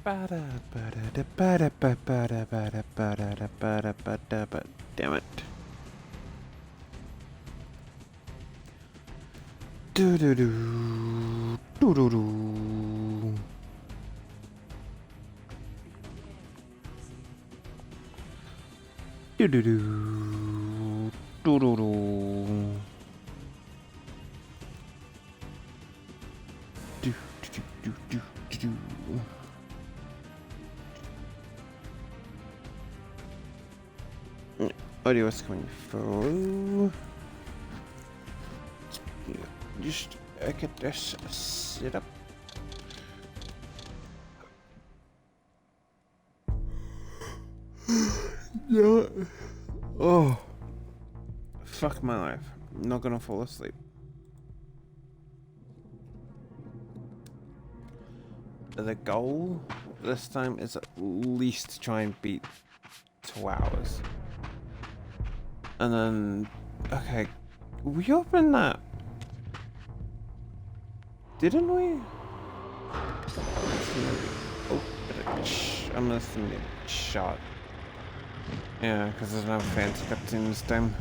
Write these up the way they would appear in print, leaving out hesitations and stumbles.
Damn it. Do do do do do do. Do do do do do do. Do do do do do do. Audio is coming through. Just get this set up. Yeah. Oh, fuck my life. I'm not gonna fall asleep. The goal this time is at least to try and beat 2 hours. And then, okay, we opened that, didn't we? Oh, I'm gonna send it shot. Yeah, because there's no fancy cutscene this time.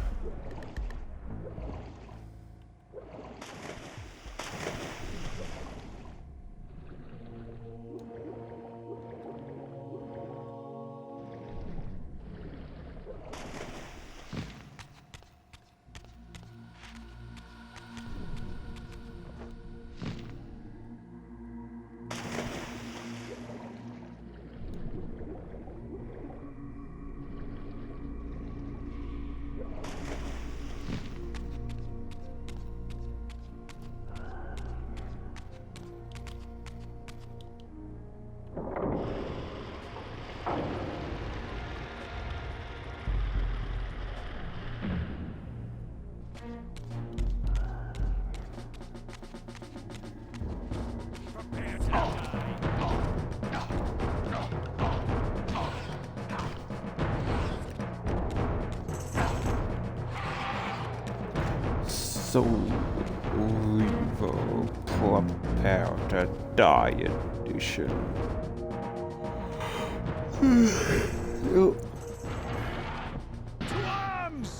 So we will prepare the diet edition. Oh. To arms!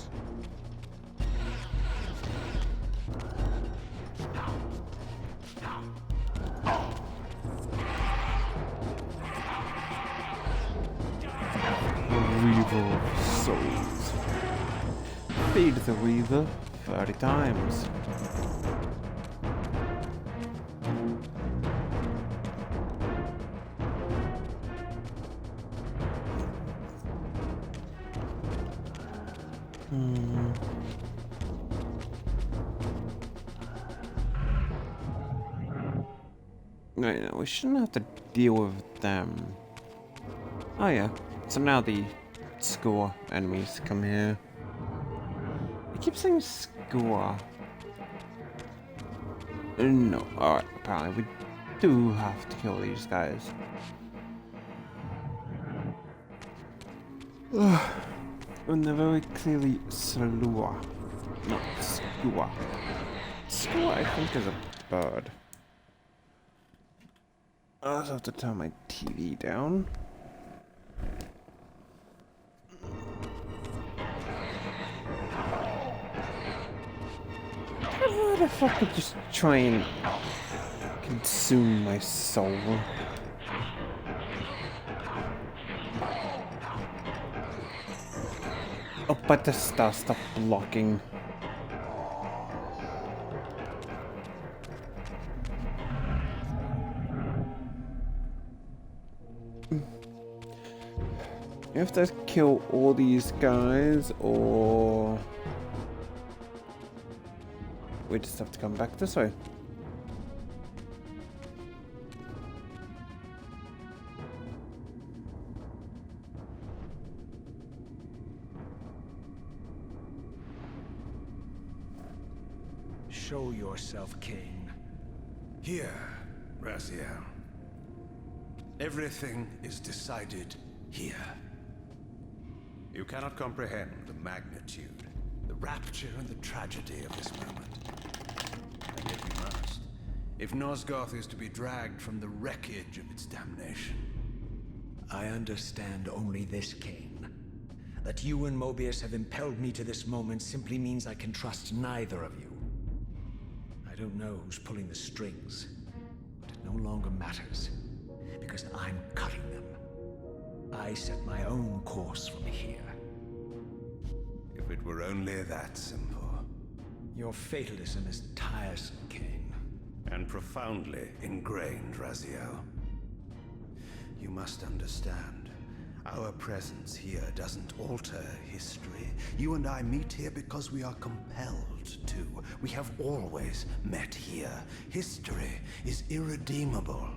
Reaver of souls. Feed the Reaver 30 times. Right, no, we shouldn't have to deal with them. Oh yeah, so now the score enemies come here. I keep saying score. No, alright, apparently we do have to kill these guys. And they're very clearly Salua, not Skua. Skua, I think, is a bird. I also have to turn my TV down. What if I could just try and consume my soul? Oh, but the star stop blocking. You have to kill all these guys, or we just have to come back this way. Show yourself, King. Here, Raziel. Everything is decided here. You cannot comprehend the magnitude, the rapture and the tragedy of this moment. And yet you must, if Nosgoth is to be dragged from the wreckage of its damnation. I understand only this, Kane. That you and Mobius have impelled me to this moment simply means I can trust neither of you. I don't know who's pulling the strings, but it no longer matters, because I'm cutting them. I set my own course from here. If it were only that simple. Your fatalism is tiresome, Kane. And profoundly ingrained, Raziel. You must understand, our presence here doesn't alter history. You and I meet here because we are compelled to. We have always met here. History is irredeemable.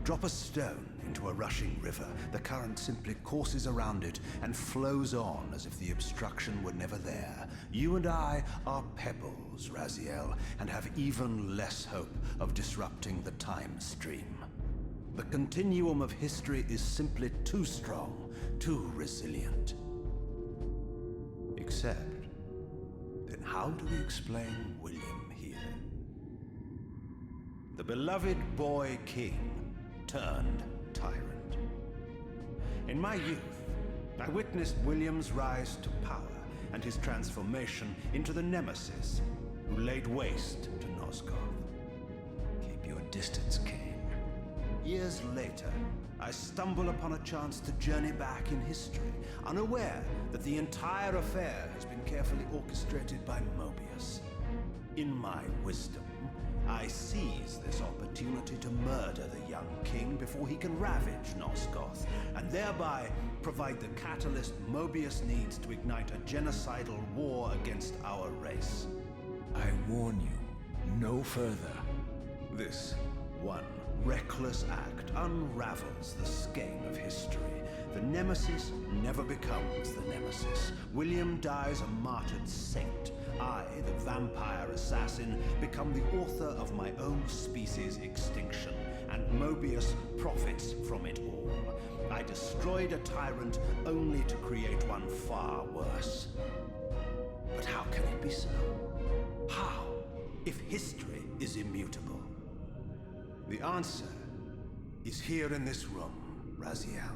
Drop a stone into a rushing river. The current simply courses around it and flows on as if the obstruction were never there. You and I are pebbles, Raziel, and have even less hope of disrupting the time stream. The continuum of history is simply too strong, too resilient. Except, then how do we explain William here? The beloved boy king turned tyrant. In my youth, I witnessed William's rise to power and his transformation into the nemesis who laid waste to Nosgoth. Keep your distance, Kane. Years later, I stumble upon a chance to journey back in history, unaware that the entire affair has been carefully orchestrated by Mobius. In my wisdom, I seize this opportunity to murder the young king before he can ravage Nosgoth, and thereby provide the catalyst Mobius needs to ignite a genocidal war against our race. I warn you, no further. This one reckless act unravels the skein of history. The nemesis never becomes the nemesis. William dies a martyred saint. I, the vampire assassin, become the author of my own species' extinction, and Mobius profits from it all. I destroyed a tyrant only to create one far worse. But how can it be so? How, if history is immutable? The answer is here in this room, Raziel.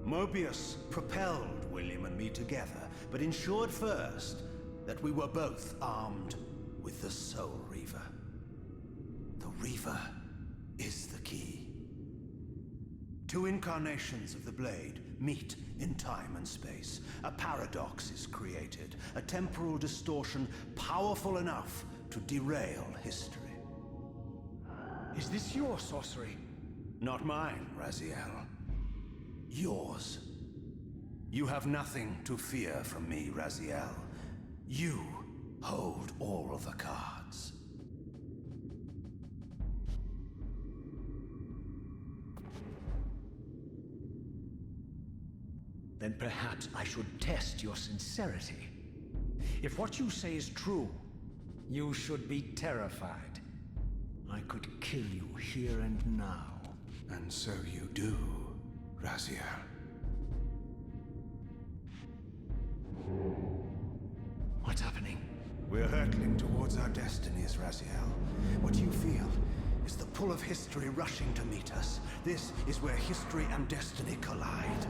Mobius propelled William and me together, but ensured first that we were both armed with the Soul Reaver. The Reaver is the key. Two incarnations of the blade meet in time and space. A paradox is created, a temporal distortion powerful enough to derail history. Is this your sorcery? Not mine, Raziel. Yours. You have nothing to fear from me, Raziel. You hold all of the cards. Then perhaps I should test your sincerity. If what you say is true, you should be terrified. I could kill you here and now. And so you do, Raziel. What's happening? We're hurtling towards our destinies, Raziel. What you feel is the pull of history rushing to meet us. This is where history and destiny collide.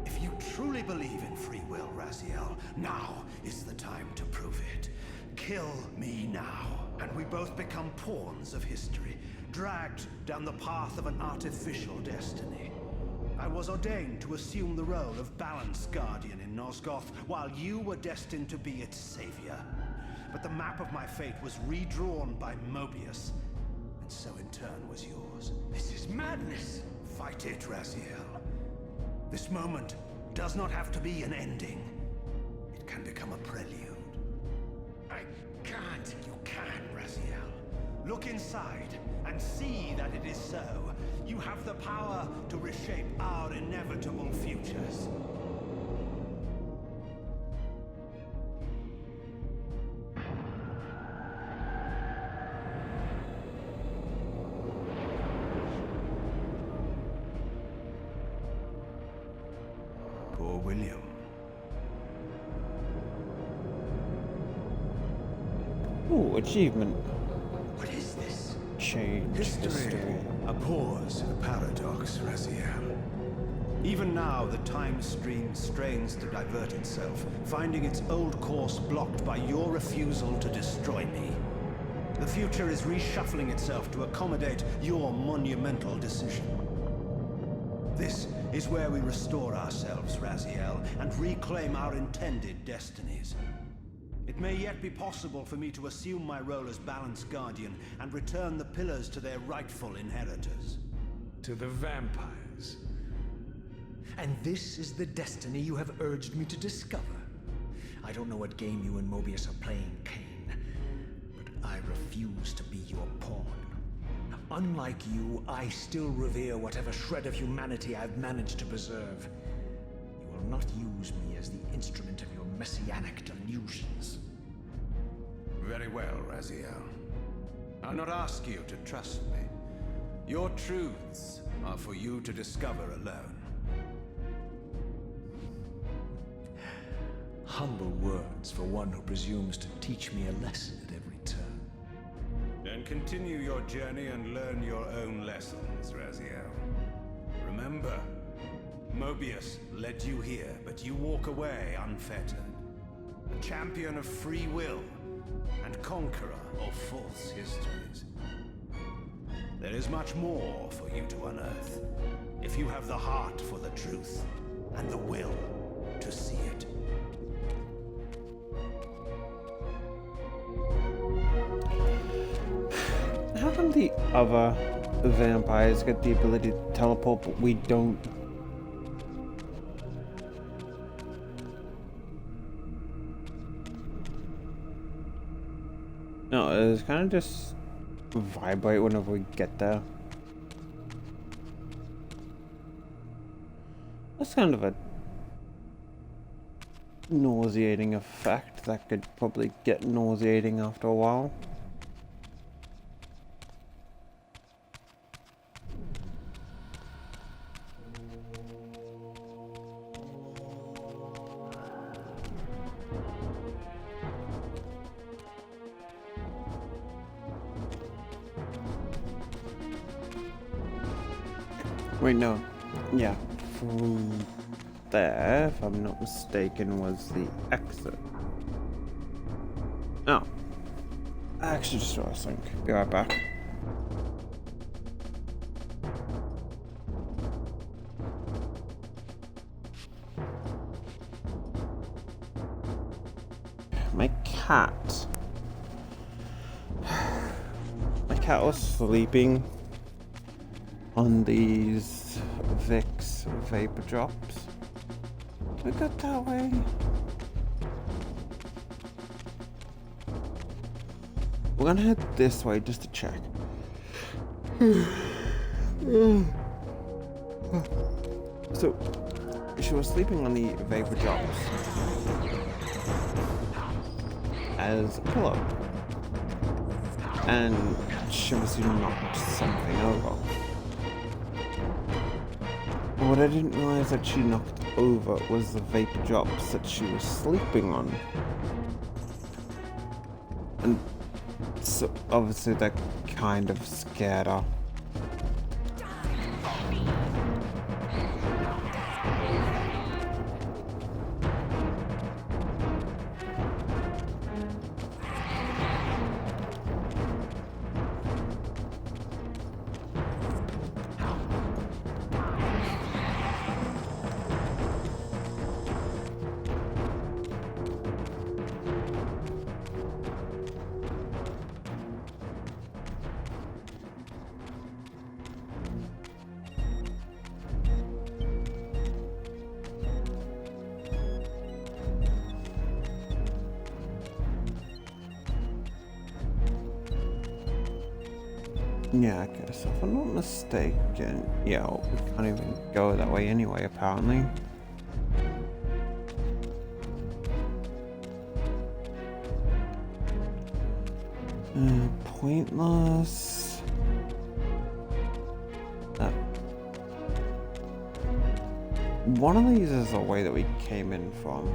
If you truly believe in free will, Raziel, now is the time to prove it. Kill me now, and we both become pawns of history, dragged down the path of an artificial destiny. I was ordained to assume the role of balanced guardian in Nosgoth, while you were destined to be its savior. But the map of my fate was redrawn by Mobius, and so in turn was yours. This is madness! Fight it, Raziel. This moment does not have to be an ending. It can become a prelude. I can't. You can, Raziel. Look inside and see that it is so. You have the power to reshape our inevitable futures. Poor William. Ooh, achievement. What is this? change history. Abhors a paradox, Raziel. Even now, the time stream strains to divert itself, finding its old course blocked by your refusal to destroy me. The future is reshuffling itself to accommodate your monumental decision. This is where we restore ourselves, Raziel, and reclaim our intended destinies. It may yet be possible for me to assume my role as Balance Guardian and return the pillars to their rightful inheritors. To the vampires. And this is the destiny you have urged me to discover. I don't know what game you and Mobius are playing, Kane, but I refuse to be your pawn. Unlike you, I still revere whatever shred of humanity I've managed to preserve. You will not use me as the instrument of your messianic delusions. Very well, Raziel. I'll not ask you to trust me. Your truths are for you to discover alone. Humble words for one who presumes to teach me a lesson at every turn. Then continue your journey and learn your own lessons, Raziel. Remember, Mobius led you here, but you walk away unfettered. A champion of free will, and conqueror of false histories. There is much more for you to unearth, if you have the heart for the truth, and the will to see it. How come the other vampires get the ability to teleport, but we don't? No, it's kind of just vibrate whenever we get there. That's kind of a nauseating effect that could probably get nauseating after a while. Wait, no. Yeah, from there, if I'm not mistaken, was the exit. Oh. I actually just saw a sync. Be right back. My cat. My cat was sleeping on these Vicks vapor drops. We got that way. We're gonna head this way just to check. So, she was sleeping on the vapor drops as a pillow, and she obviously knocked something over. But what I didn't realize that she knocked over was the vapor drops that she was sleeping on. And so obviously that kind of scared her. Yeah, okay, so if I'm not mistaken, yeah, we can't even go that way anyway, apparently. Pointless. One of these is the way that we came in from.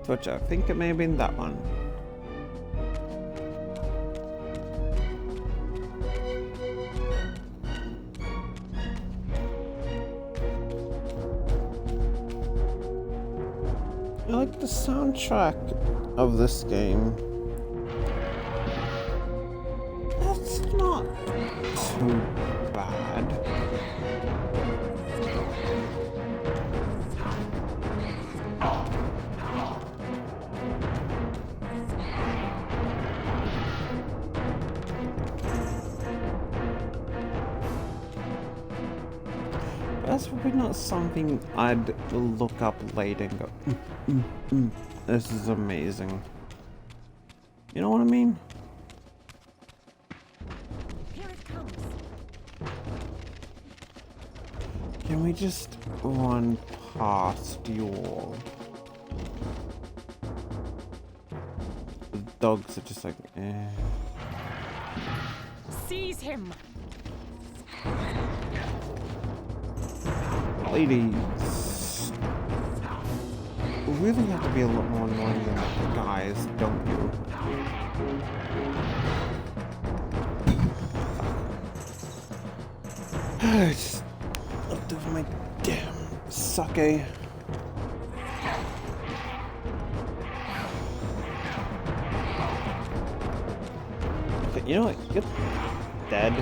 Which I think it may have been that one. I like the soundtrack of this game. That's not too bad. That's probably not something I'd look up later and go, this is amazing. You know what I mean? Here it comes. Can we just run past you all? The dogs are just like, eh. Seize him. Ladies, you really have to be a lot more annoying than guys, don't you? I just looked over my damn sake. Okay, you know what? Get dead.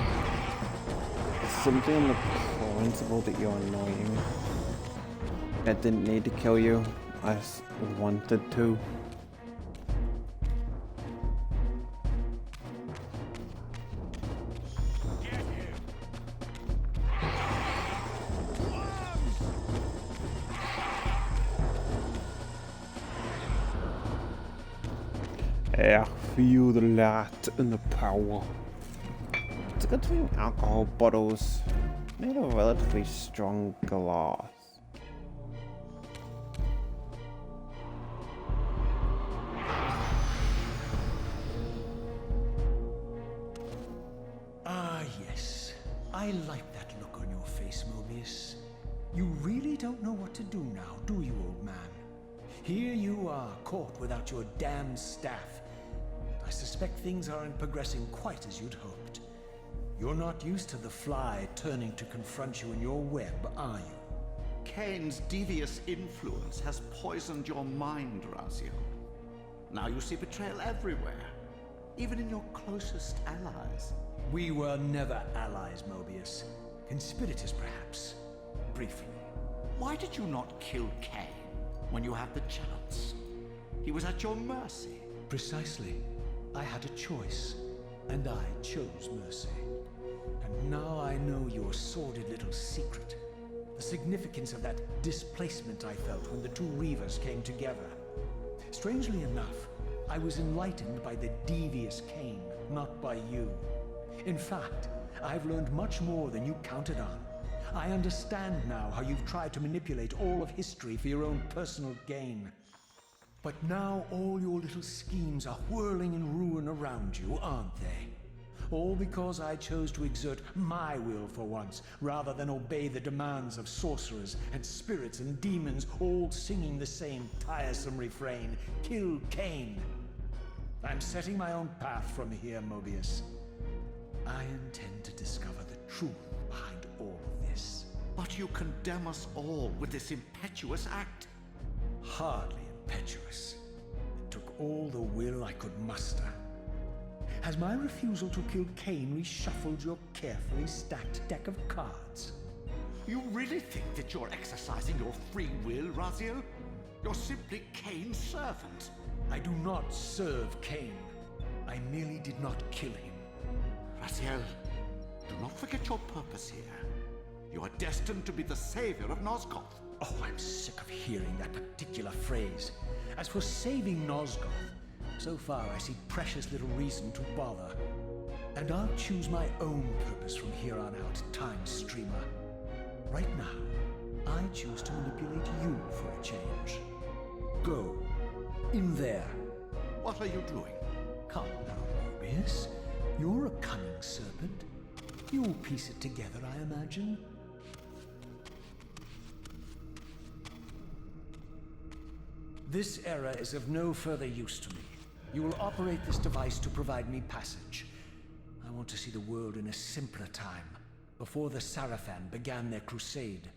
Simply on the principle that you're annoying. I didn't need to kill you. I just wanted to. I feel the light and the power. It's a good thing alcohol bottles made of relatively strong glass. Ah, yes. I like that look on your face, Mobius. You really don't know what to do now, do you, old man? Here you are, caught without your damned staff. I suspect things aren't progressing quite as you'd hoped. You're not used to the fly turning to confront you in your web, are you? Kane's devious influence has poisoned your mind, Razio. Now you see betrayal everywhere, even in your closest allies. We were never allies, Mobius. Conspirators, perhaps. Briefly. Why did you not kill Kane when you had the chance? He was at your mercy. Precisely. I had a choice, and I chose mercy. And now I know your sordid little secret. The significance of that displacement I felt when the two reavers came together. Strangely enough, I was enlightened by the devious Kane, not by you. In fact, I've learned much more than you counted on. I understand now how you've tried to manipulate all of history for your own personal gain. But now all your little schemes are whirling in ruin around you, aren't they? All because I chose to exert my will for once, rather than obey the demands of sorcerers and spirits and demons, all singing the same tiresome refrain, "Kill Kane." I'm setting my own path from here, Mobius. I intend to discover the truth behind all of this. But you condemn us all with this impetuous act. Hardly impetuous. It took all the will I could muster. Has my refusal to kill Kane reshuffled your carefully stacked deck of cards? You really think that you're exercising your free will, Razio? You're simply Kane's servant. I do not serve Kane. I merely did not kill him. Raziel, do not forget your purpose here. You are destined to be the savior of Nosgoth. Oh, I'm sick of hearing that particular phrase. As for saving Nosgoth, so far I see precious little reason to bother. And I'll choose my own purpose from here on out, Time Streamer. Right now, I choose to manipulate you for a change. Go. In there. What are you doing? Come now, Mobius. You're a cunning serpent. You'll piece it together, I imagine. This era is of no further use to me. You will operate this device to provide me passage. I want to see the world in a simpler time, before the Sarafan began their crusade.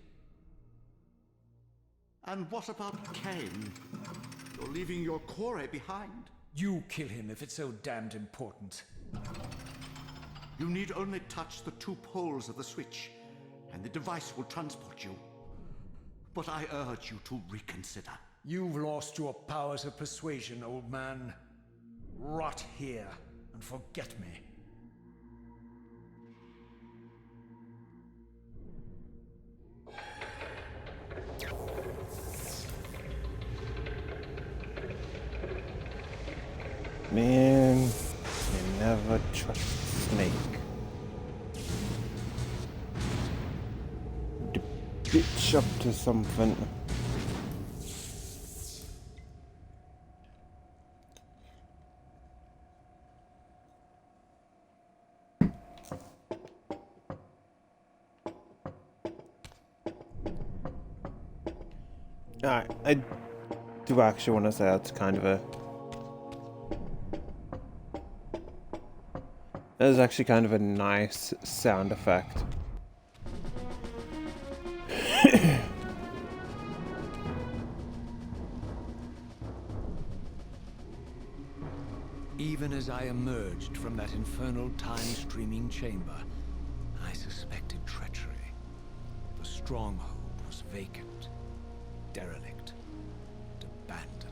And what about Kane? You're leaving your core behind. You kill him if it's so damned important. You need only touch the 2 poles of the switch, and the device will transport you. But I urge you to reconsider. You've lost your powers of persuasion, old man. Rot here and forget me. Man, you never trust Snake. The bitch up to something. Alright, I do actually want to say that's kind of a... That is actually kind of a nice sound effect. Even as I emerged from that infernal time-streaming chamber, I suspected treachery. The stronghold was vacant, derelict, and abandoned.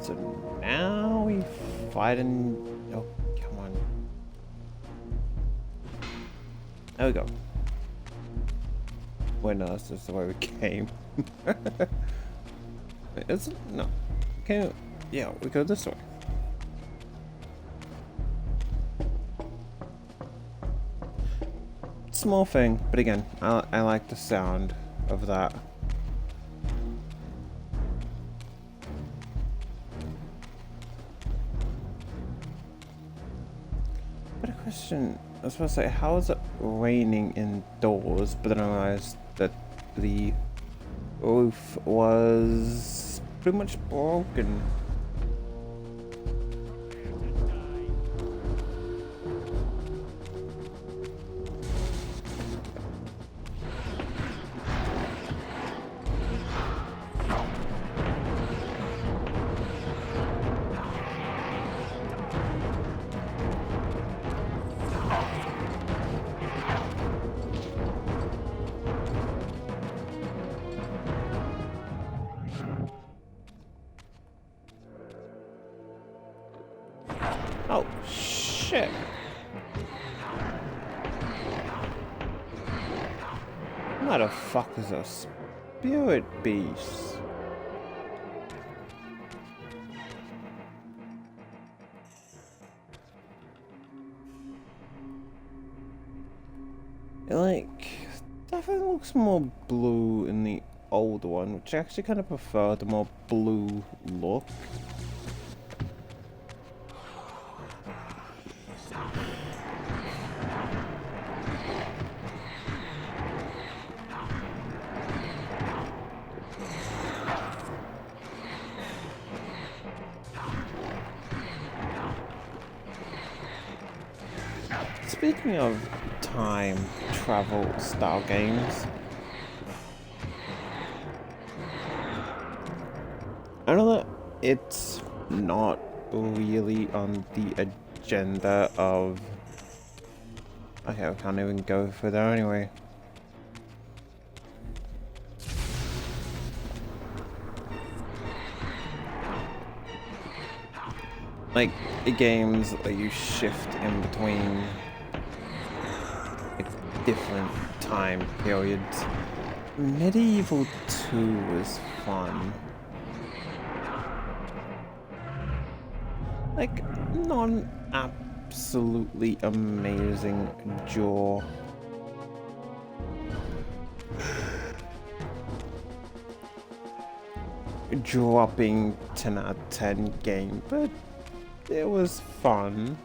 So now we fight in... Oh, come on. There we go. Wait, no, that's just the way we came. Wait, is it? No. Okay, yeah, we go this way. Small thing, but again, I like the sound of that. But a question, I was supposed to say, how is it raining indoors? But then I realized that the roof was pretty much broken. Oh, shit. Motherfuckers are spirit beasts. Like, definitely looks more blue in the old one, which I actually kind of prefer the more blue look. Speaking of time travel style games, I know that it's not really on the agenda of... Okay, I can't even go for there anyway. Like, the games that you shift in between different time periods. Medieval 2 was fun. Like, not an absolutely amazing jaw. Dropping 10 out of 10 game, but it was fun.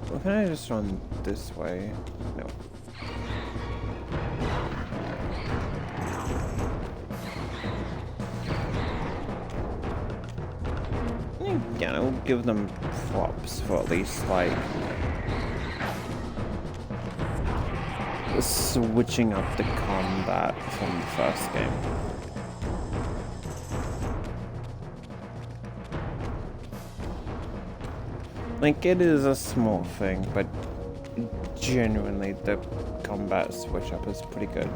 Well, can I just run this way? No. Again, I'll give them props for at least, like, switching up the combat from the first game. Like, it is a small thing, but genuinely the combat switch up is pretty good.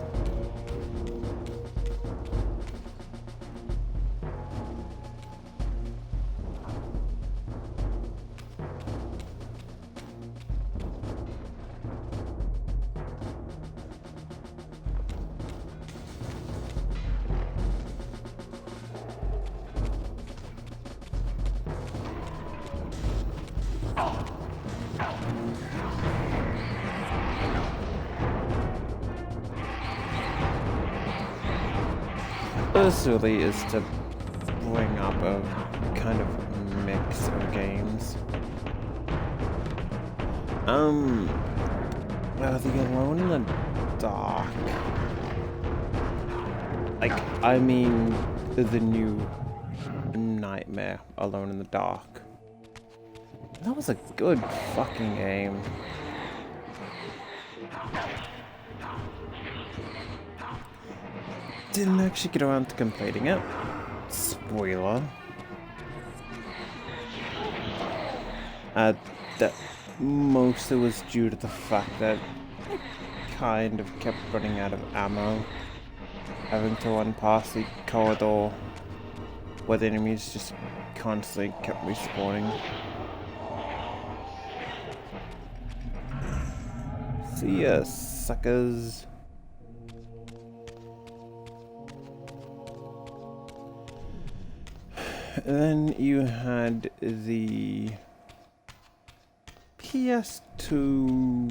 This really is to bring up a kind of mix of games. Well, the Alone in the Dark. Like, I mean, the new Nightmare Alone in the Dark. That was a good fucking game. Didn't actually get around to completing it. Spoiler. That mostly was due to the fact that I kind of kept running out of ammo. Having to run past the corridor where the enemies just constantly kept respawning. See ya, suckers. Then you had the PS2,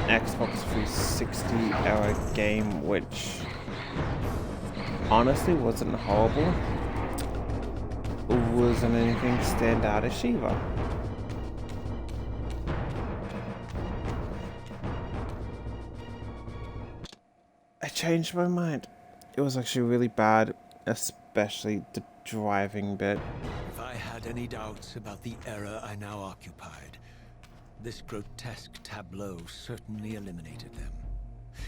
Xbox 360 era game, which honestly wasn't horrible. Wasn't anything stand out as Shiva. I changed my mind. It was actually really bad, especially the driving bit. If I had any doubts about the era I now occupied, this grotesque tableau certainly eliminated them.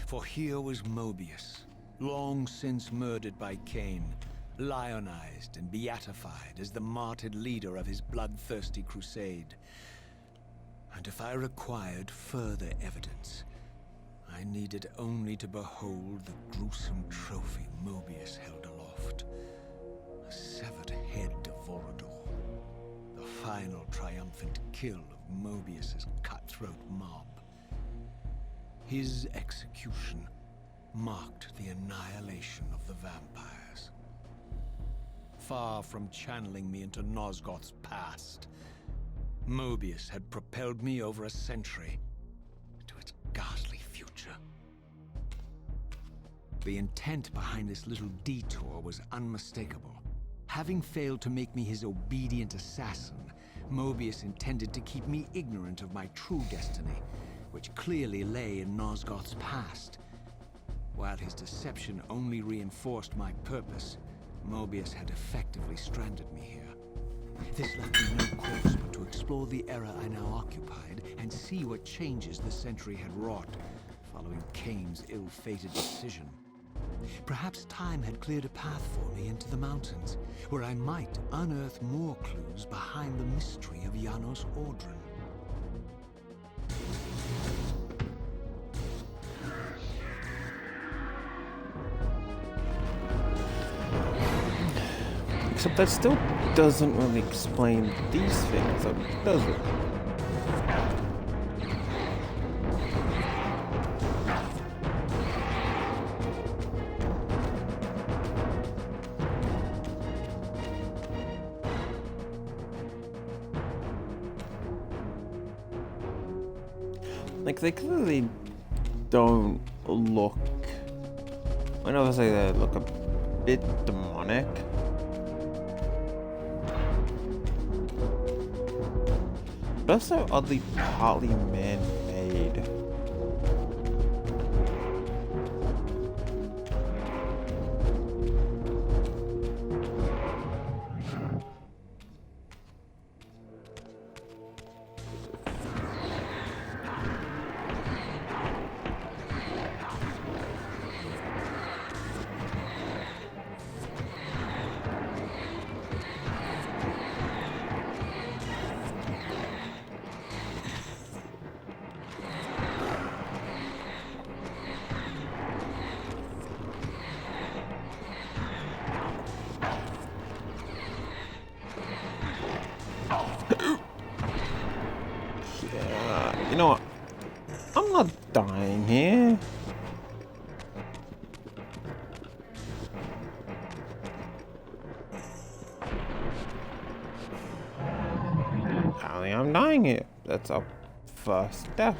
For here was Mobius, long since murdered by Cain, lionized and beatified as the martyred leader of his bloodthirsty crusade. And if I required further evidence, I needed only to behold the gruesome trophy Mobius held aloft. A severed head of Vorador. The final triumphant kill of Mobius's cutthroat mob. His execution marked the annihilation of the vampires. Far from channeling me into Nosgoth's past, Mobius had propelled me over a century to its ghastly future. The intent behind this little detour was unmistakable. Having failed to make me his obedient assassin, Mobius intended to keep me ignorant of my true destiny, which clearly lay in Nosgoth's past. While his deception only reinforced my purpose, Mobius had effectively stranded me here. This left me no course but to explore the era I now occupied and see what changes the century had wrought following Cain's ill-fated decision. Perhaps time had cleared a path for me into the mountains, where I might unearth more clues behind the mystery of Janos Audron. Except that still doesn't really explain these things, though, does it? Like, they clearly don't look... I know they look a bit demonic. But also oddly partly man-made. You know what? I'm not dying here. Apparently I'm dying here. That's our first death.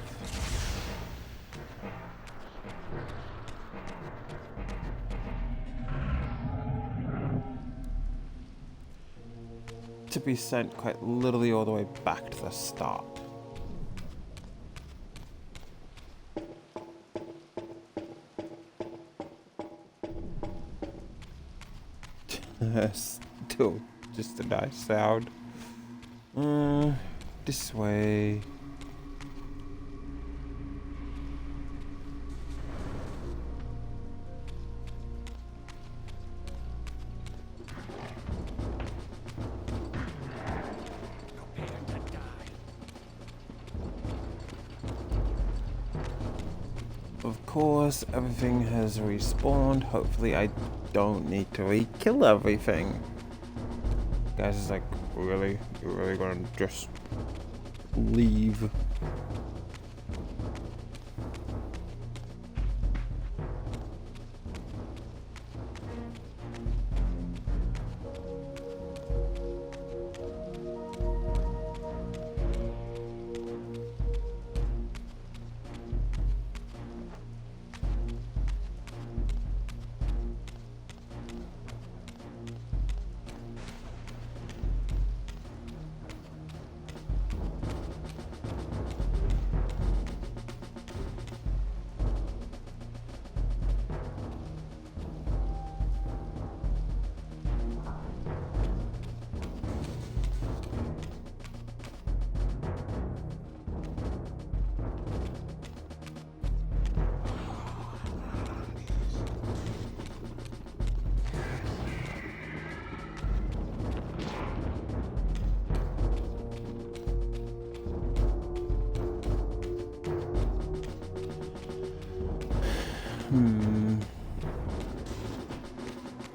To be sent quite literally all the way back to the start. Still just a nice sound. This way. Of course, everything has respawned. Hopefully I don't need to re-kill everything. Guys, is like, really? You're really gonna just leave?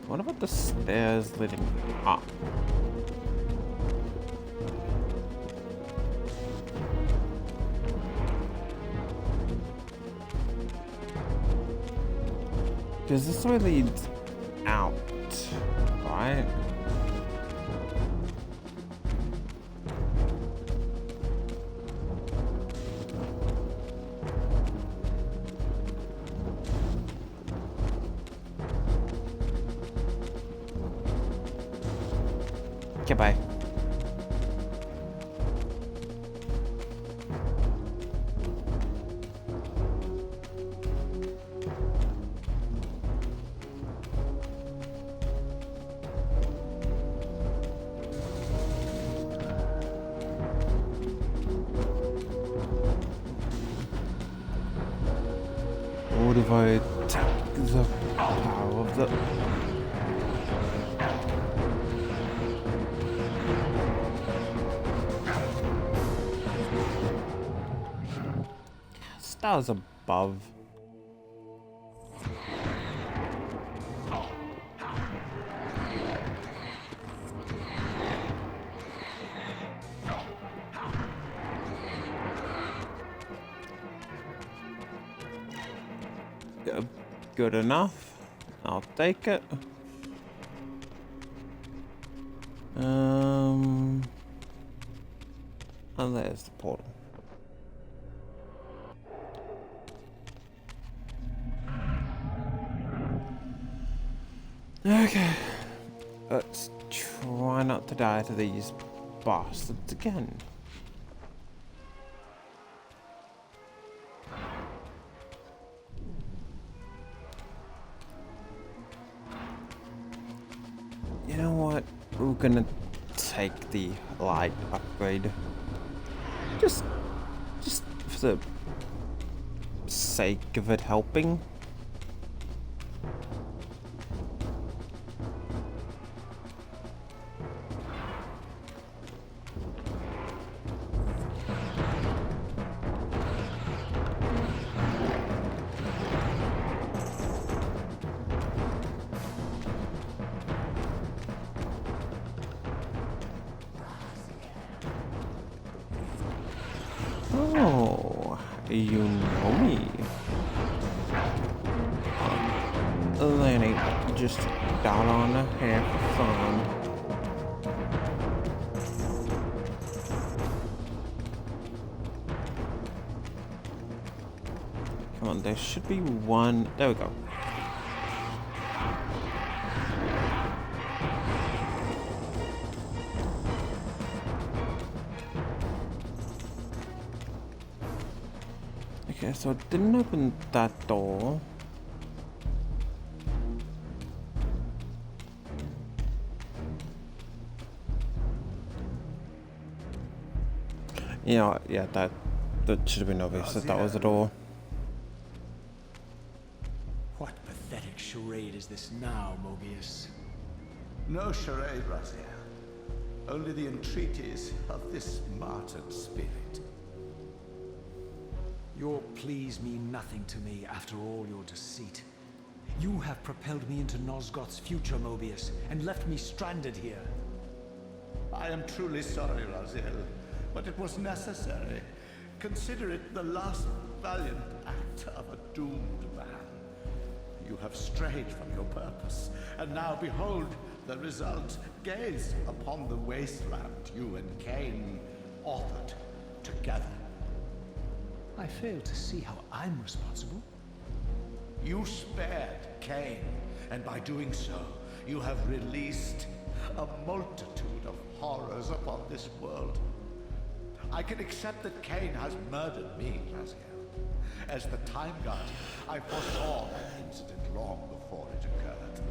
What about the stairs leading up? Because this way leads out, right? Goodbye. What if I attack the power of the... Stars above. good enough. I'll take it. And there's the portal. Okay. Let's try not to die to these bastards again. You know what? We're gonna take the light upgrade. Just for the sake of it helping. Oh, you know me. Lenny, just got on a half fun. Come on, there should be one. There we go. Okay, so it didn't open that door. Yeah, that should have been obvious that was the door. What pathetic charade is this now, Mobius? No charade, Raziel. Only the entreaties of this martyred spirit. Your pleas mean nothing to me after all your deceit. You have propelled me into Nosgoth's future, Mobius, and left me stranded here. I am truly sorry, Raziel, but it was necessary. Consider it the last valiant act of a doomed man. You have strayed from your purpose, and now behold the result. Gaze upon the wasteland you and Cain authored together. I fail to see how I'm responsible. You spared Cain, and by doing so, you have released a multitude of horrors upon this world. I can accept that Cain has murdered me, Raziel. As the Time Guardian, I foresaw that incident long before it occurred,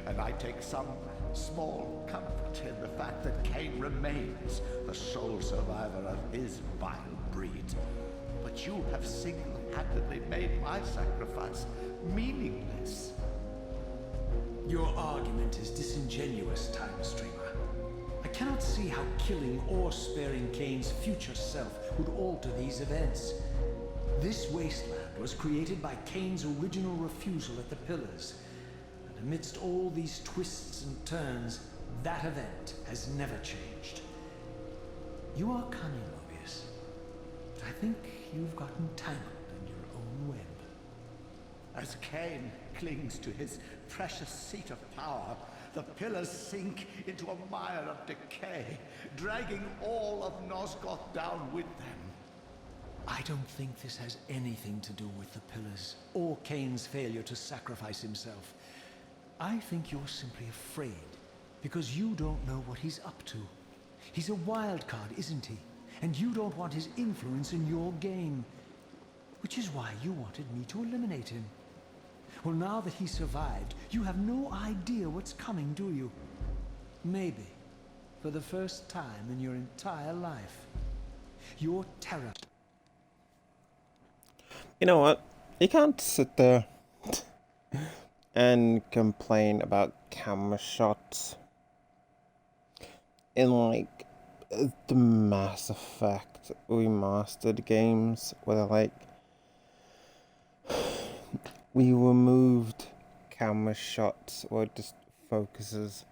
and I take some small comfort in the fact that Cain remains the sole survivor of his vile breed. But you have single-handedly made my sacrifice meaningless. Your argument is disingenuous, Time Streamer. I cannot see how killing or sparing Cain's future self would alter these events. This wasteland was created by Cain's original refusal at the Pillars. And amidst all these twists and turns, that event has never changed. You are cunning, Mobius. But I think you've gotten tangled in your own web. As Cain clings to his precious seat of power, the pillars sink into a mire of decay, dragging all of Nosgoth down with them. I don't think this has anything to do with the Pillars, or Cain's failure to sacrifice himself. I think you're simply afraid, because you don't know what he's up to. He's a wild card, isn't he? And you don't want his influence in your game. Which is why you wanted me to eliminate him. Well, now that he survived, you have no idea what's coming, do you? Maybe, for the first time in your entire life, your terror... You know what? You can't sit there and complain about camera shots in like the Mass Effect remastered games where like we removed camera shots where it just focuses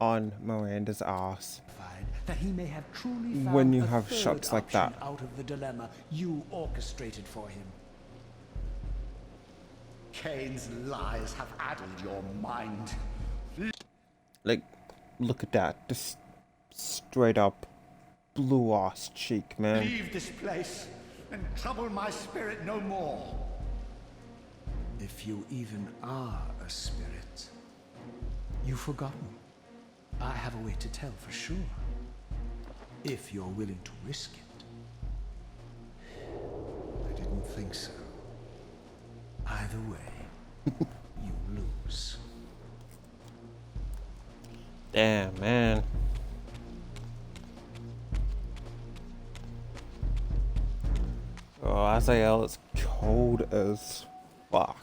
on Miranda's ass. That he may have truly found when you a have third shots like that. out of the dilemma you orchestrated for him. Kane's lies have addled your mind. Like, look at that. Just straight up blue ass cheek, man. Leave this place and trouble my spirit no more. If you even are a spirit, you've forgotten. I have a way to tell for sure. If you're willing to risk it. I didn't think so. Either way, you lose. Damn, man. Oh, Azael, it's cold as fuck.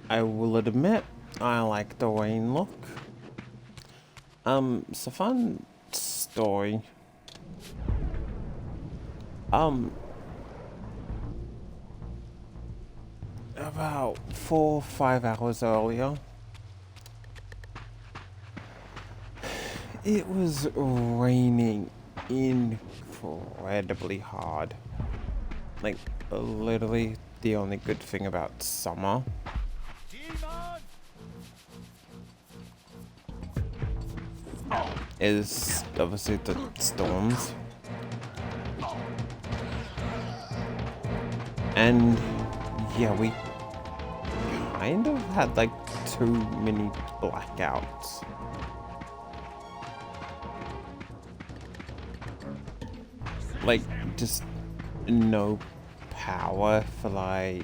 I will admit, I like the rain look. It's a fun story. About 4 or 5 hours earlier, it was raining incredibly hard. Like, literally the only good thing about summer. Is obviously the storms. And yeah, we kind of had like too many blackouts. Like, just no power for like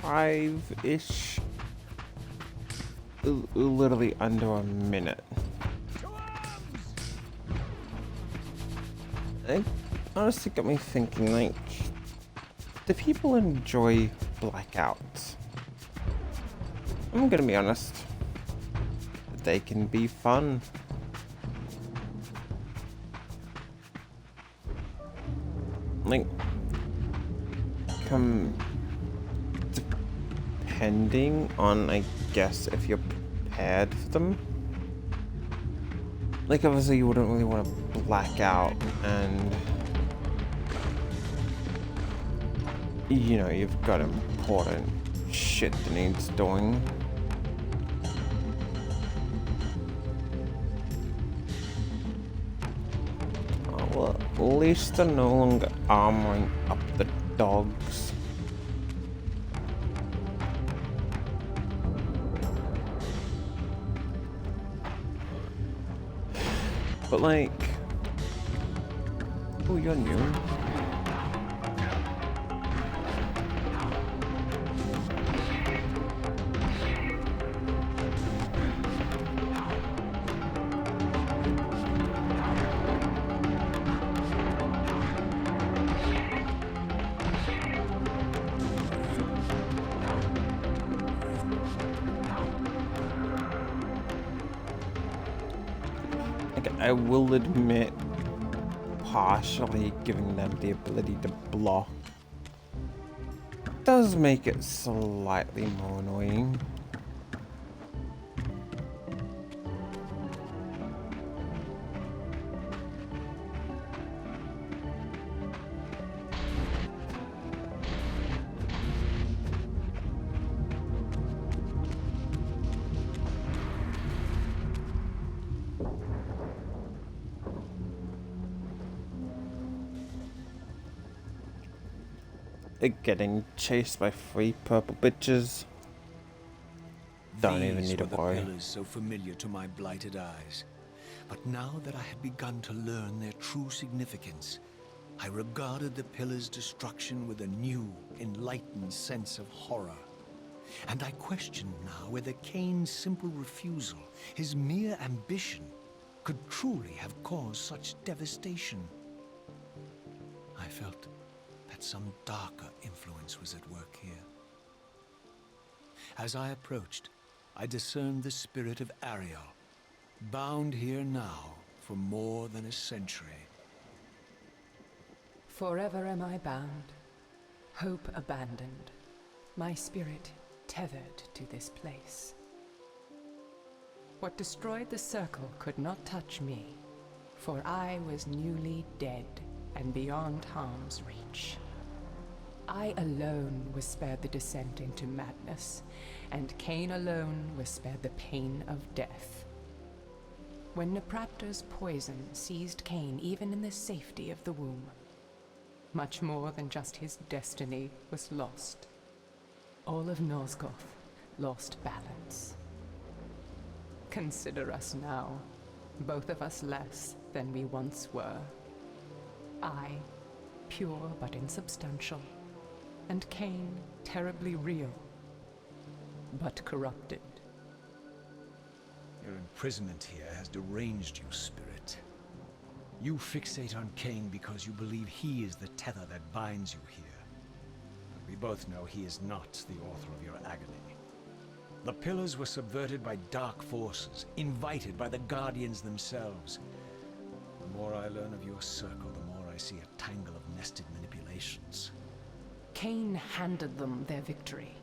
5-ish. Literally under a minute. It honestly got me thinking, like, do people enjoy blackouts? I'm gonna be honest. They can be fun. Like, depending on, I guess, if you're prepared for them. Like, obviously you wouldn't really want to black out and, you know, you've got important shit that needs doing. Oh, well, at least they're no longer armoring up the dogs. But like, oh, you're new. I will admit, partially giving them the ability to block does make it slightly more annoying. getting chased by 3 purple bitches. Don't even These need were a the boy. pillars so familiar to my blighted eyes. But now that I had begun to learn their true significance, I regarded the pillars' destruction with a new, enlightened sense of horror. And I questioned now whether Cain's simple refusal, his mere ambition, could truly have caused such devastation. I felt that some darker influence was at work here. As I approached, I discerned the spirit of Ariel, bound here now for more than a century. Forever am I bound, hope abandoned, my spirit tethered to this place. What destroyed the circle could not touch me, for I was newly dead and beyond harm's reach. I alone was spared the descent into madness, and Cain alone was spared the pain of death. When Napraptor's poison seized Cain even in the safety of the womb, much more than just his destiny was lost. All of Nosgoth lost balance. Consider us now, both of us less than we once were. I, pure but insubstantial, and Cain, terribly real, but corrupted. Your imprisonment here has deranged you, spirit. You fixate on Cain because you believe he is the tether that binds you here. But we both know he is not the author of your agony. The pillars were subverted by dark forces, invited by the Guardians themselves. The more I learn of your circle, the more I see a tangle of nested manipulations. Cain handed them their victory.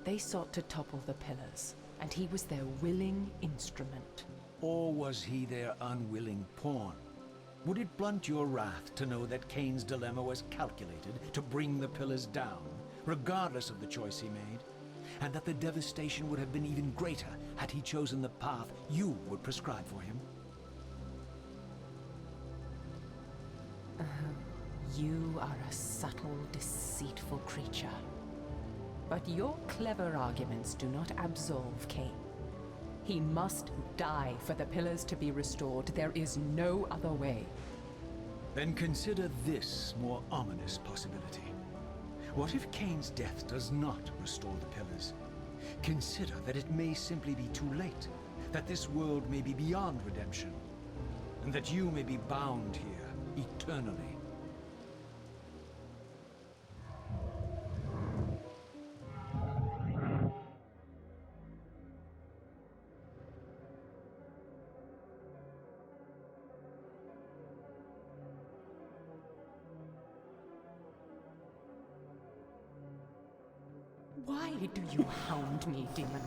They sought to topple the pillars, and he was their willing instrument. Or was he their unwilling pawn? Would it blunt your wrath to know that Cain's dilemma was calculated to bring the pillars down, regardless of the choice he made? And that the devastation would have been even greater had he chosen the path you would prescribe for him? You are a subtle, deceitful creature. But your clever arguments do not absolve Cain. He must die for the pillars to be restored. There is no other way. Then consider this more ominous possibility. What if Cain's death does not restore the pillars? Consider that it may simply be too late, that this world may be beyond redemption, and that you may be bound here eternally. Why do you hound me, demon?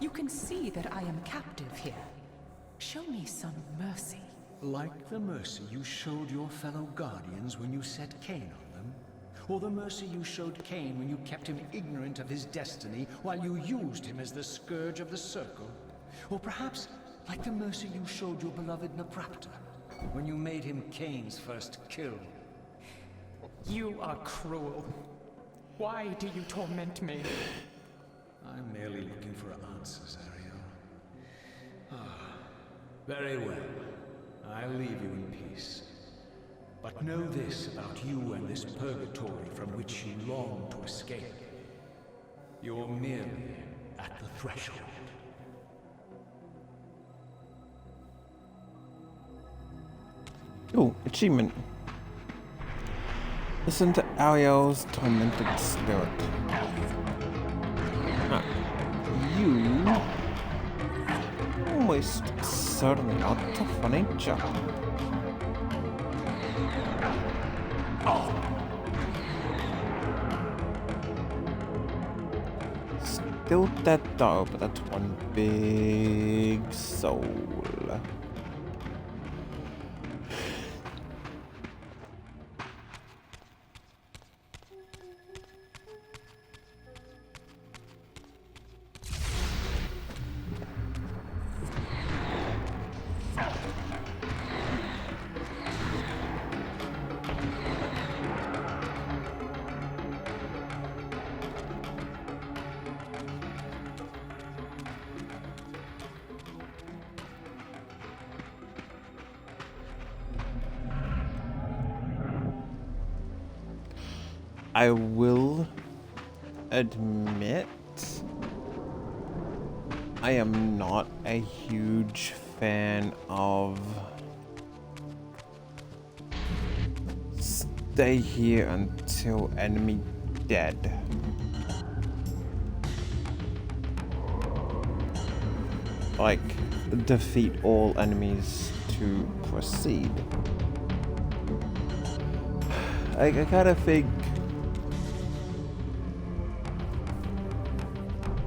You can see that I am captive here. Show me some mercy. Like the mercy you showed your fellow Guardians when you set Cain on them? Or the mercy you showed Cain when you kept him ignorant of his destiny while you used him as the scourge of the circle? Or perhaps like the mercy you showed your beloved Napraptor when you made him Cain's first kill? You are cruel. Why do you torment me? I'm merely looking for answers, Ariel. Ah, very well. I'll leave you in peace. But know this about you and this purgatory from which you long to escape. You're merely at the threshold. Oh, achievement. Listen to Ariel's tormented spirit. Ah, you almost certainly are tough on nature. Still dead though, but that's one big soul. I will admit I am not a huge fan of stay here until enemy dead. Like, defeat all enemies to proceed. I kinda think,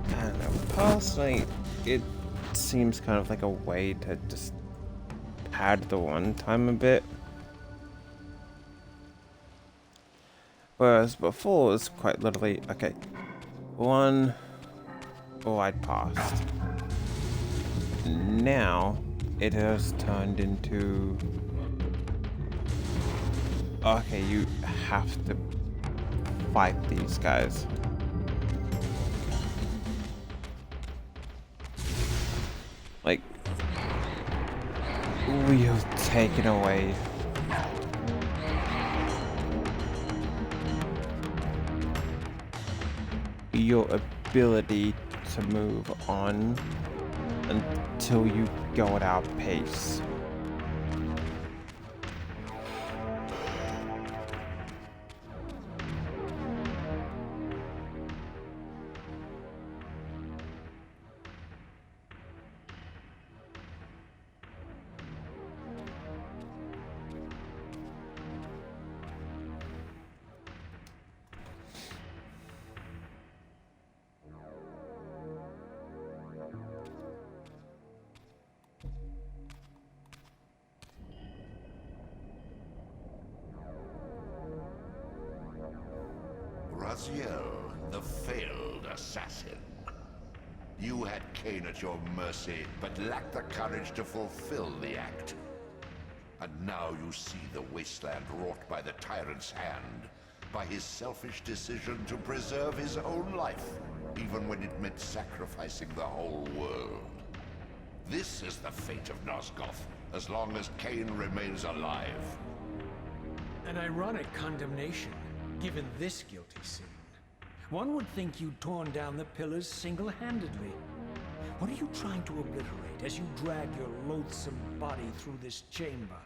I don't know, personally, it seems kind of like a way to just pad the runtime a bit. Whereas before it was quite literally, okay, one ride past. Now it has turned into, okay, you have to fight these guys. Like, we have taken away your ability to move on until you go at our pace. Raziel, the failed assassin. You had Cain at your mercy, but lacked the courage to fulfill the act. And now you see the wasteland wrought by the tyrant's hand, by his selfish decision to preserve his own life, even when it meant sacrificing the whole world. This is the fate of Nosgoth, as long as Cain remains alive. An ironic condemnation, given this guilty sin. One would think you'd torn down the pillars single-handedly. What are you trying to obliterate as you drag your loathsome body through this chamber?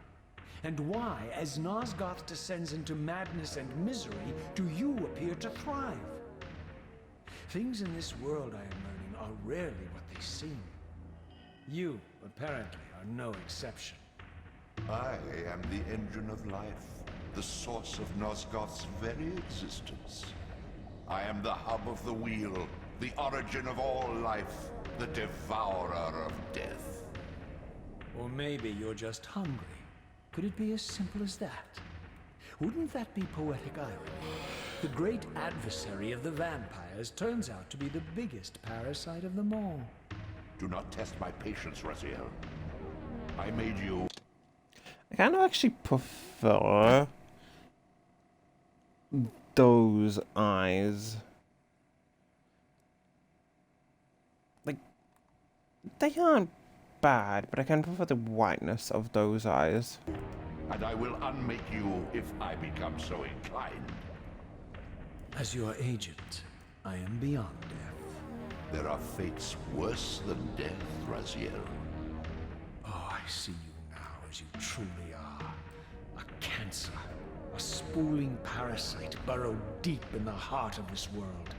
And why, as Nosgoth descends into madness and misery, do you appear to thrive? Things in this world, I am learning, are rarely what they seem. You, apparently, are no exception. I am the engine of life, the source of Nosgoth's very existence. I am the hub of the wheel, the origin of all life, the devourer of death. Or maybe you're just hungry. Could it be as simple as that? Wouldn't that be poetic irony? The great adversary of the vampires turns out to be the biggest parasite of them all. Do not test my patience, Raziel. I made you... I kind of actually prefer those eyes. Like, they aren't bad, but I kind of prefer the whiteness of those eyes. And I will unmake you if I become so inclined. As your agent, I am beyond death. There are fates worse than death, Raziel. Oh, I see you now as you truly are. A cancer. A spooling parasite burrowed deep in the heart of this world.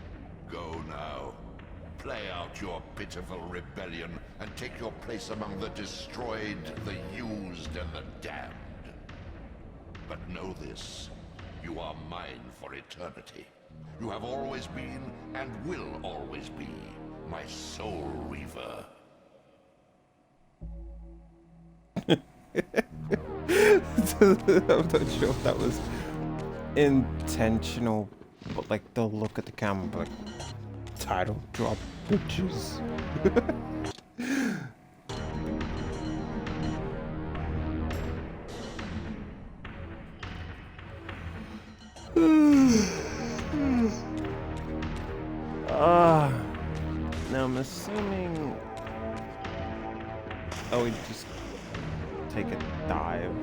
Go now. Play out your pitiful rebellion and take your place among the destroyed, the used, and the damned. But know this. You are mine for eternity. You have always been, and will always be, my soul reaver. I'm not sure if that was intentional, but like the look at the camera, like title drop bitches. Now I'm assuming. Oh, we just take a dive.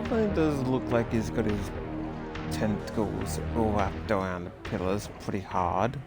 definitely does look like he's got his tentacles wrapped around the pillars pretty hard.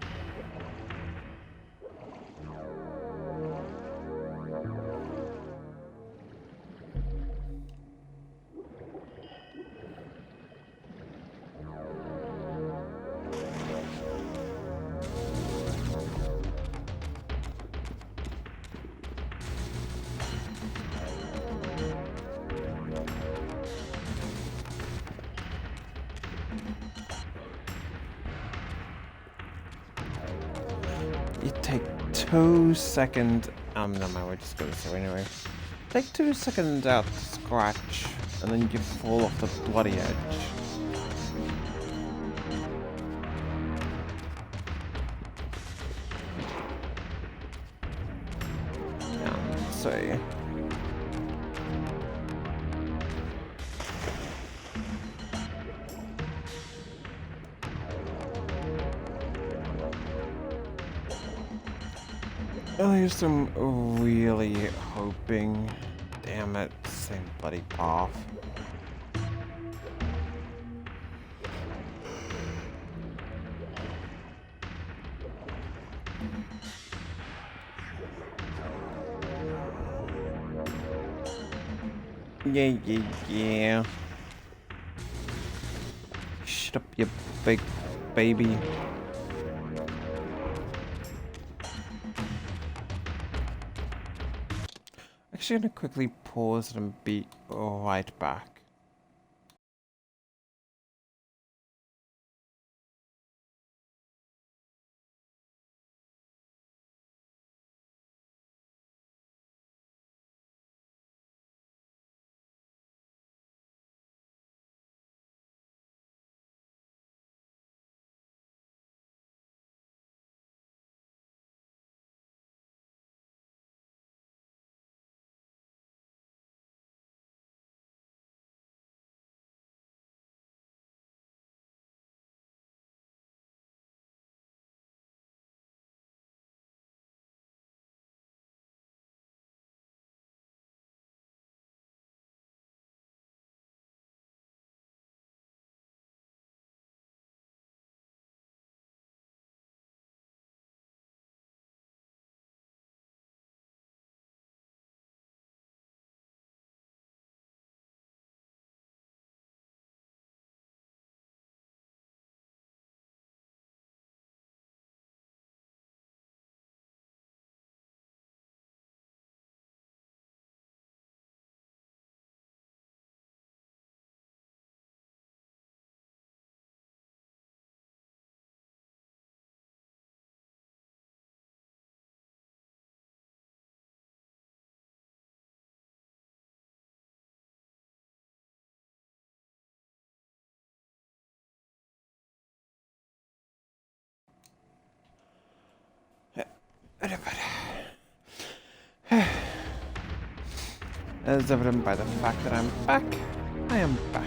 You take 2 seconds. No, man, we're just gonna do anyway. Take 2 seconds out to scratch, and then you fall off the bloody edge. Let's see. I just am really hoping. Damn it, same bloody path. Yeah. Shut up, you big baby. Actually, gonna quickly pause and be right back. As evident by the fact that I'm back, I am back.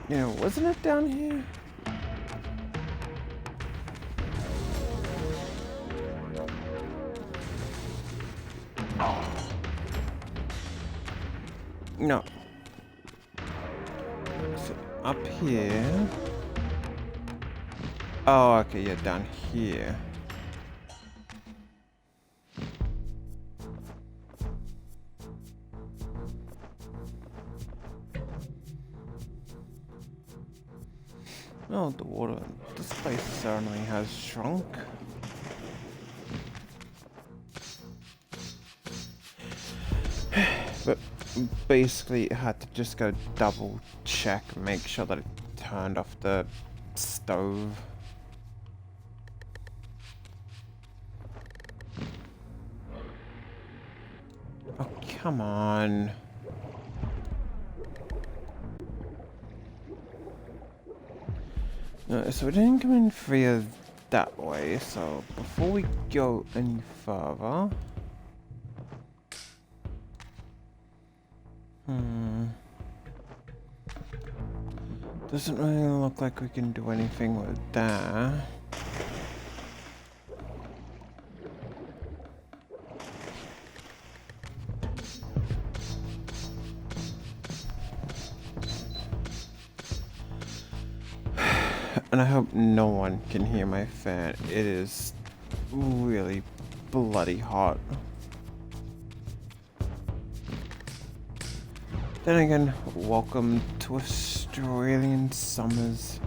Yeah, wasn't it down here? No. So up here. Oh, okay, yeah, down here. Oh, the water. This place certainly has shrunk. But basically, I had to just go double check, make sure that it turned off the stove. Oh, come on. No, so we didn't come in via that way, so before we go any further... Doesn't really look like we can do anything with that. And I hope no one can hear my fan. It is really bloody hot. Then again, welcome to Australian summers.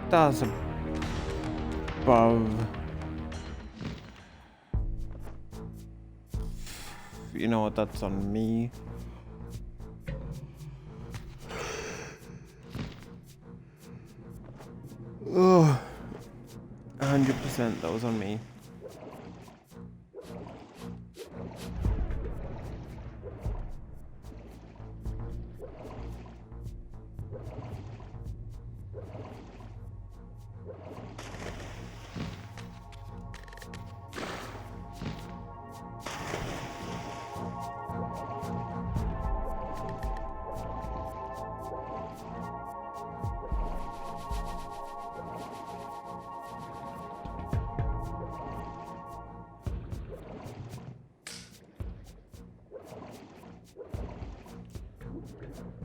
Stars above. You know what? That's on me. Ugh. 100% that was on me.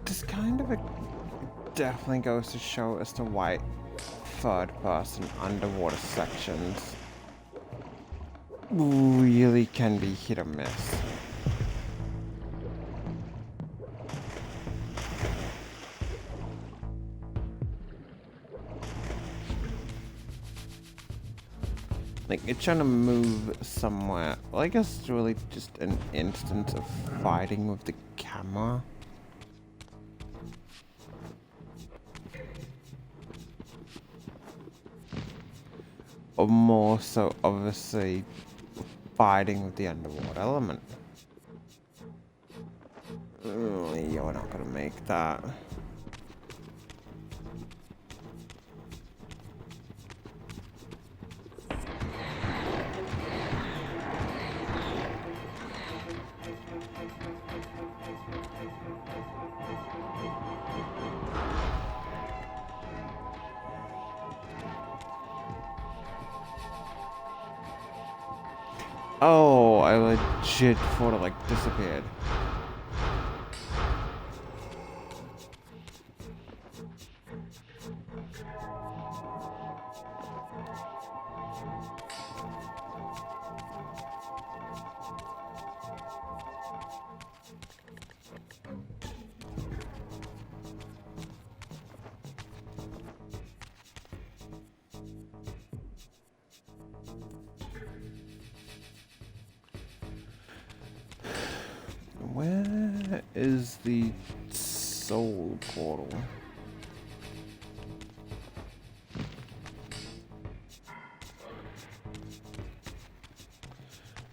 This kind of definitely goes to show as to why third-person underwater sections really can be hit or miss. Like, it's trying to move somewhere. Well, I guess it's really just an instance of fighting with the camera. Or more so, obviously, fighting with the underwater element. You're not gonna make that. Oh, I legit thought it like disappeared. Where is the soul portal?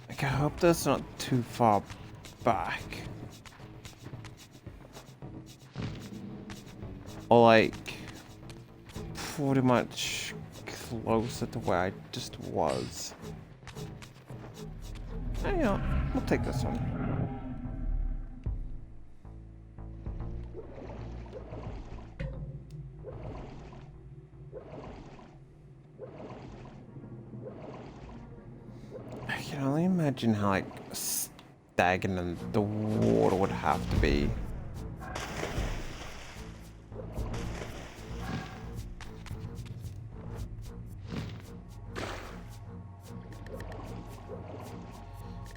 Like, I hope that's not too far back. Or like, pretty much closer to where I just was. You know, we'll take this one. I can only imagine how like stagnant the water would have to be.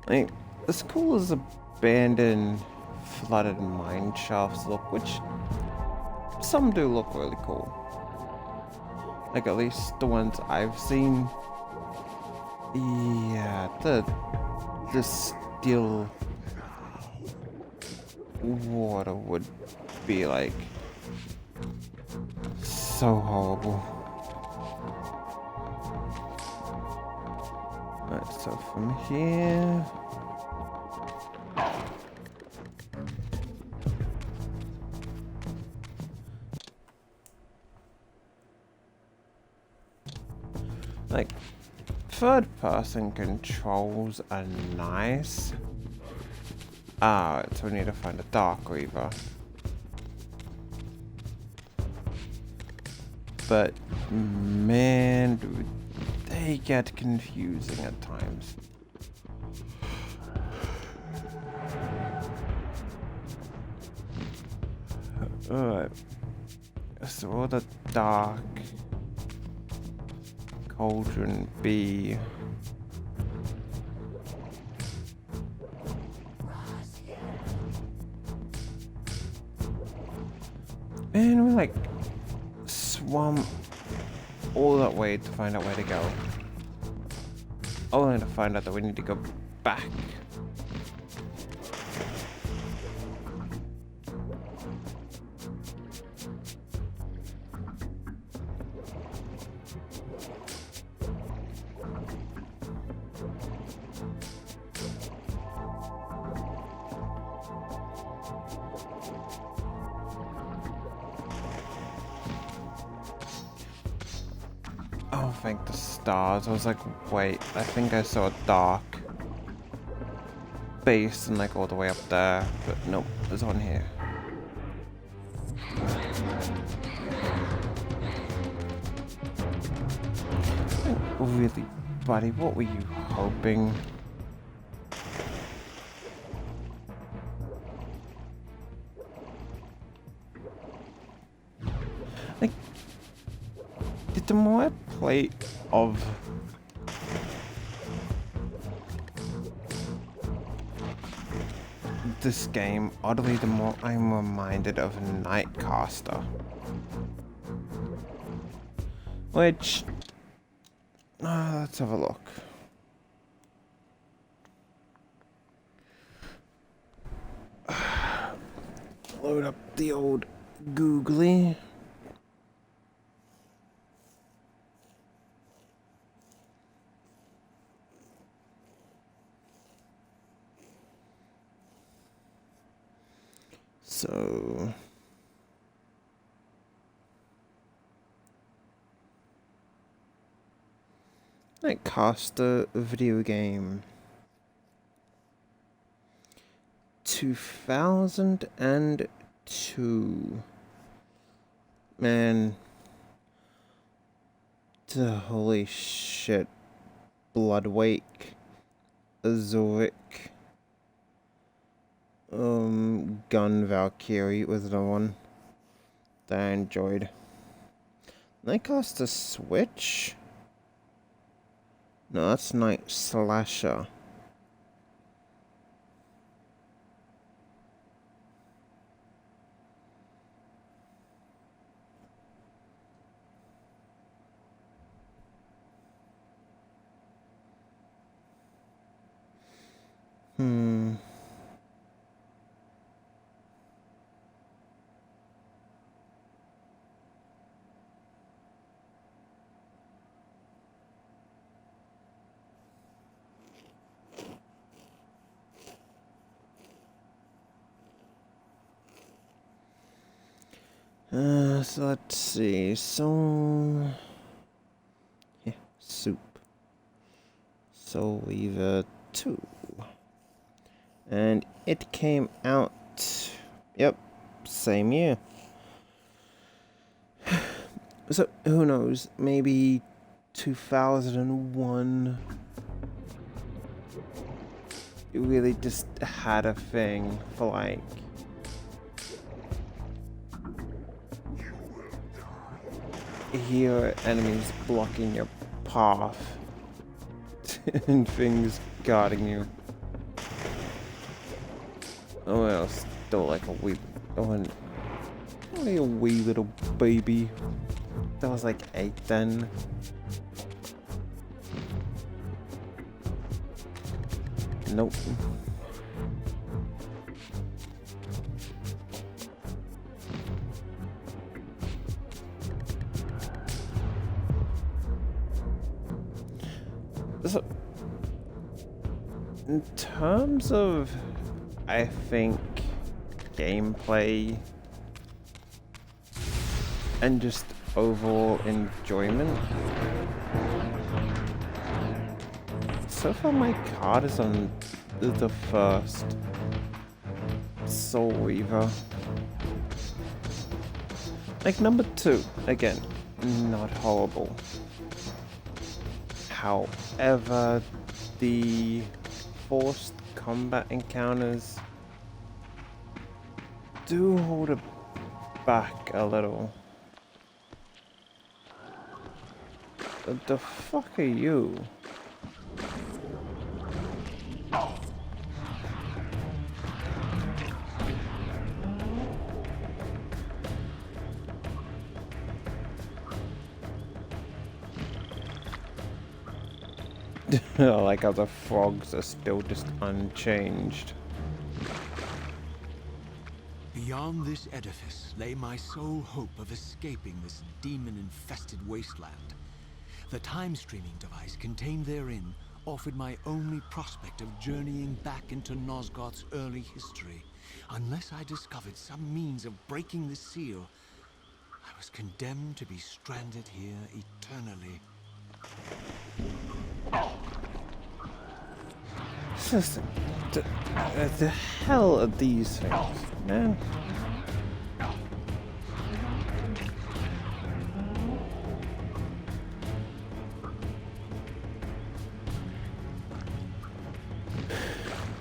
Like, as cool as abandoned, flooded mine shafts look, which some do look really cool. Like, at least the ones I've seen. Yeah, the still water would be like so horrible. Alright, so from here... Like, third-person controls are nice. Ah, so we need to find a Dark Reaver. But, man, dude, they get confusing at times. Alright. So what the Dark Cauldron be? Man, we like swam all that way to find out where to go. Only to find out that we need to go back. Oh, thank the stars. I was like, wait, I think I saw a dark base and like all the way up there, but nope, there's one here. Really, buddy, what were you hoping? Like, the more I play of this game, oddly, the more I'm reminded of Nightcaster. Which, let's have a look. Load up the old Googly. So Nightcaster video game 2002. Man, holy shit. Bloodwake, Azoric, Gun Valkyrie was the one that I enjoyed. Nightcaster Switch? No, that's Night Slasher. So let's see. So yeah, soup. Soul Weaver 2. And it came out, yep, same year. So who knows, maybe 2001. It really just had a thing for like here enemies blocking your path and things guarding you. Oh well, still like a wee, only a wee little baby. That was like 8 then. Nope. So, In terms of, I think, gameplay and just overall enjoyment, so far my card is on the first Soul Reaver. Like number 2, again, not horrible. However, the forced combat encounters do hold it back a little. What the fuck are you? I like how the frogs are still just unchanged. Beyond this edifice lay my sole hope of escaping this demon-infested wasteland. The time-streaming device contained therein offered my only prospect of journeying back into Nosgoth's early history. Unless I discovered some means of breaking the seal, I was condemned to be stranded here eternally. Listen, the hell are these things, man?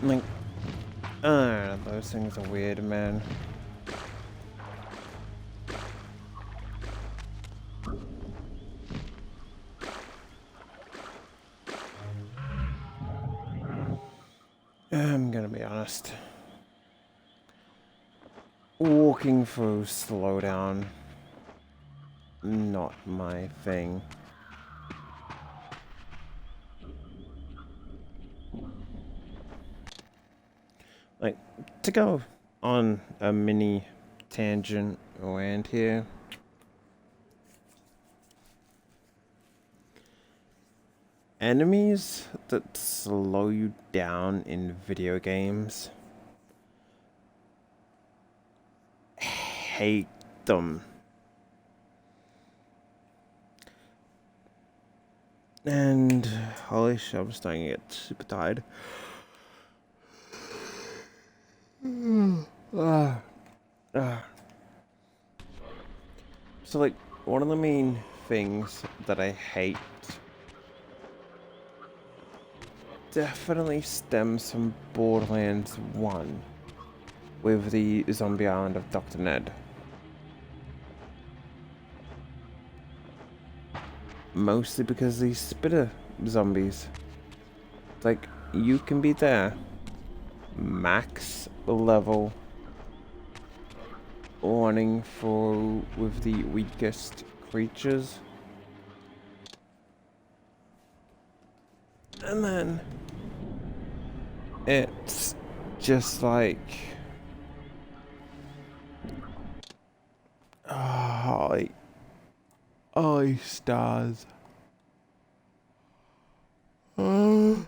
Like, those things are weird, man. I'm gonna be honest. Walking through slowdown, not my thing. Like, to go on a mini tangent around here. Enemies that slow you down in video games, hate them. And holy shit, I'm starting to get super tired. So like, one of the main things that I hate definitely stems from Borderlands 1 with the zombie island of Dr. Ned. Mostly because these spitter zombies, like, you can be there, max level, running through with the weakest creatures, and then it's just like, oh, stars. I don't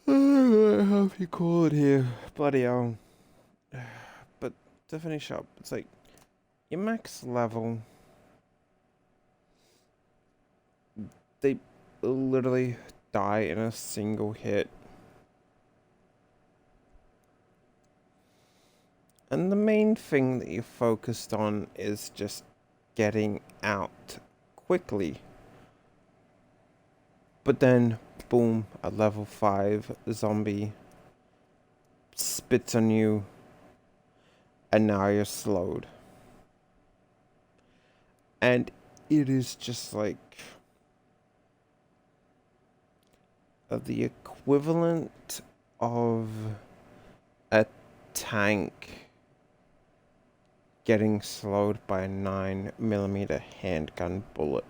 know how you call it here, bloody hell. But to finish up, it's like your max level, they literally die in a single hit. And the main thing that you're focused on is just getting out quickly. But then, boom, a level 5 zombie spits on you, and now you're slowed. And it is just like the equivalent of a tank getting slowed by a 9mm handgun bullet.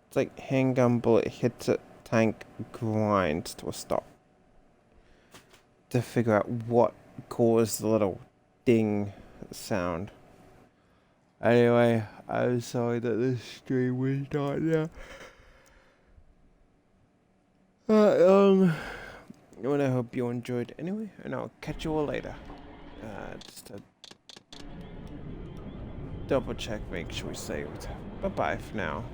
It's like handgun bullet hits a tank, grinds to a stop to figure out what caused the little ding sound. Anyway, I'm sorry that this stream was not there. Well, I hope you enjoyed anyway, and I'll catch you all later. Just to double check, make sure we saved. Bye bye for now.